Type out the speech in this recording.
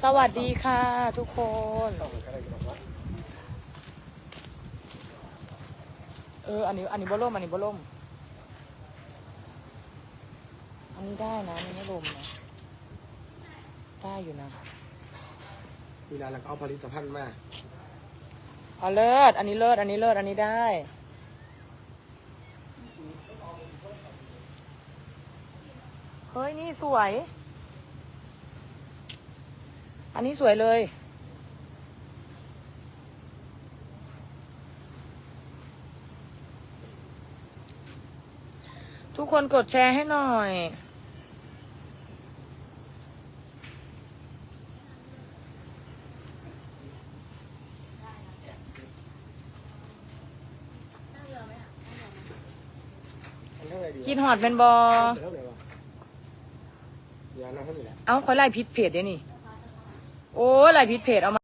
สวัสดีค่ะทุกคนอันนี้บ่ล่มอันนี้บ่ล่มอันนี้ได้นะอันนี้ไม่ล่มนะได้อยู่นะมีร้านแล้วก็เอาผลิตภัณฑ์มาเอาเลิศอันนี้เลิศอันนี้เลิศอันนี้ได้เฮ้ยนี่สวยอันนี้สวยเลยทุกคนกดแชร์ให้หน่อยคิดหอดเป็นบอเอาคอยไล่พิษเพจเดี๋ยวนี่โอ้ไล่พิษเพจเอามา